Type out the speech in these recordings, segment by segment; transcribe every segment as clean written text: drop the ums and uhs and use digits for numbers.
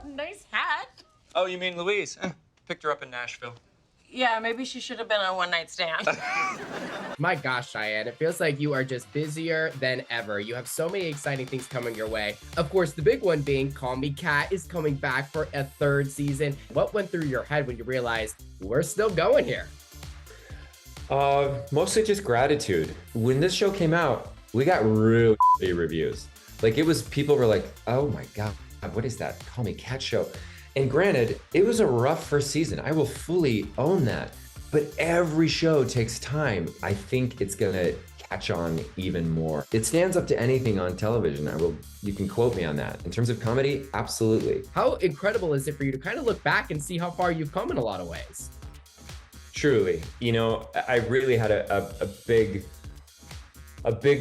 Nice hat. Oh, you mean Louise? Picked her up in Nashville. Yeah, maybe she should have been a one-night stand. My gosh, Cheyenne, it feels like you are just busier than ever. You have so many exciting things coming your way. Of course, the big one being Call Me Kat is coming back for a third season. What went through your head when you realized we're still going here? Mostly just gratitude. When this show came out, we got really reviews. Like, it was, people were like, oh my God, what is that Call Me Kat show? And granted, it was a rough first season. I will fully own that. But every show takes time. I think it's gonna catch on even more. It stands up to anything on television. You can quote me on that. In terms of comedy, absolutely. How incredible is it for you to kind of look back and see how far you've come in a lot of ways? Truly, you know, I really had a big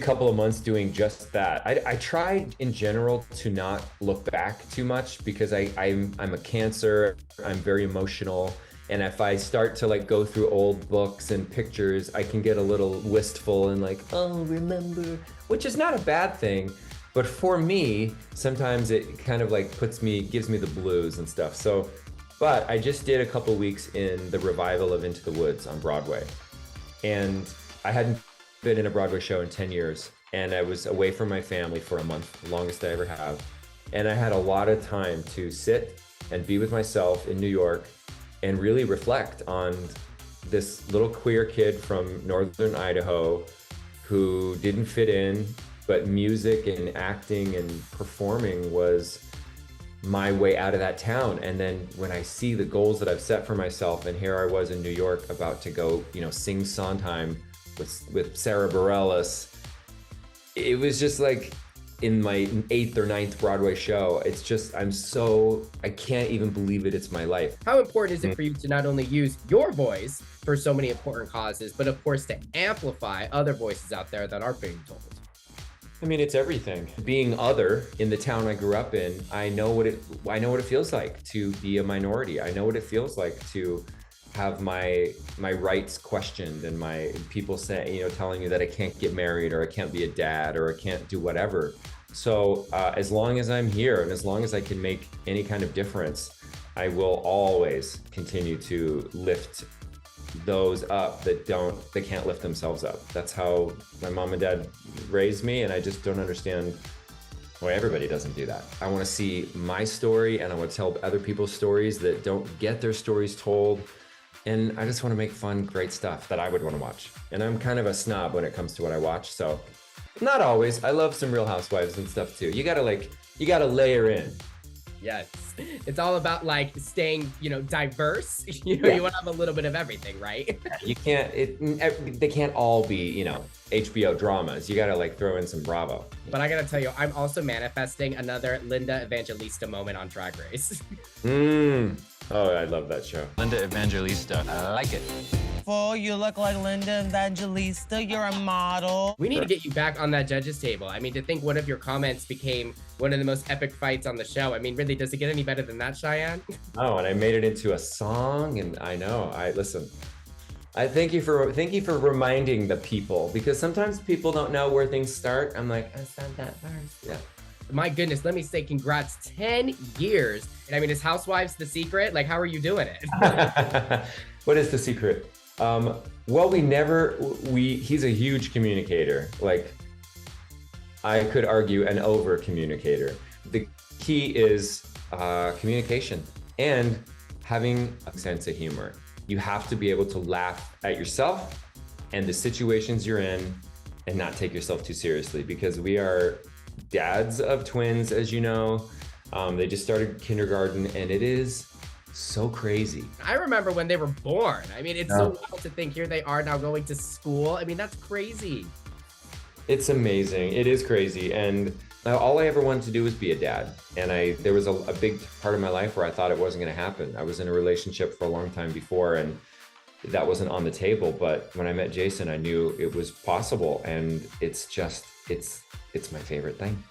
couple of months doing just that. I tried in general to not look back too much because I'm a Cancer, I'm very emotional. And if I start to like go through old books and pictures, I can get a little wistful and like, oh, remember, which is not a bad thing. But for me, sometimes it kind of like gives me the blues and stuff. So, but I just did a couple weeks in the revival of Into the Woods on Broadway. And I hadn't been in a Broadway show in 10 years. And I was away from my family for a month, the longest I ever have. And I had a lot of time to sit and be with myself in New York and really reflect on this little queer kid from northern Idaho who didn't fit in, but music and acting and performing was my way out of that town. And then when I see the goals that I've set for myself, and here I was in New York about to go, sing Sondheim with Sarah Bareilles, it was just like, in my 8th or 9th Broadway show, it's just, I can't even believe it, it's my life. How important is it for you to not only use your voice for so many important causes, but of course to amplify other voices out there that aren't being told? I mean, it's everything. Being other in the town I grew up in, I know what it feels like to be a minority. I know what it feels like to have my rights questioned and my people say, telling you that I can't get married or I can't be a dad or I can't do whatever. So as long as I'm here and as long as I can make any kind of difference, I will always continue to lift those up that can't lift themselves up. That's how my mom and dad raised me, and I just don't understand why everybody doesn't do that. I want to see my story, and I want to tell other people's stories that don't get their stories told. And I just want to make fun, great stuff that I would want to watch. And I'm kind of a snob when it comes to what I watch, so not always. I love some Real Housewives and stuff too. You gotta layer in. Yes, it's all about like staying, diverse. You want to have a little bit of everything, right? You can't. They can't all be, HBO dramas. You gotta like throw in some Bravo. But I gotta tell you, I'm also manifesting another Linda Evangelista moment on Drag Race. Oh, I love that show. Linda Evangelista. I like it. You look like Linda Evangelista. You're a model. We need to get you back on that judges table. I mean, to think one of your comments became one of the most epic fights on the show. I mean, really, does it get any better than that, Cheyenne? Oh, and I made it into a song, and I know. Listen. I thank you for reminding the people, because sometimes people don't know where things start. I'm like, I said that first. Yeah. My goodness, let me say congrats, 10 years. And I mean, is Housewives the secret? Like, how are you doing it? What is the secret? Well, he's a huge communicator. Like, I could argue an over communicator. The key is communication and having a sense of humor. You have to be able to laugh at yourself and the situations you're in and not take yourself too seriously, because we are dads of twins, as you know. They just started kindergarten, and it is so crazy. I remember when they were born. I mean, it's so wild to think here they are now going to school. I mean, that's crazy. It's amazing. It is crazy. And all I ever wanted to do was be a dad. And there was a big part of my life where I thought it wasn't going to happen. I was in a relationship for a long time before, and that wasn't on the table. But when I met Jason, I knew it was possible. And it's my favorite thing.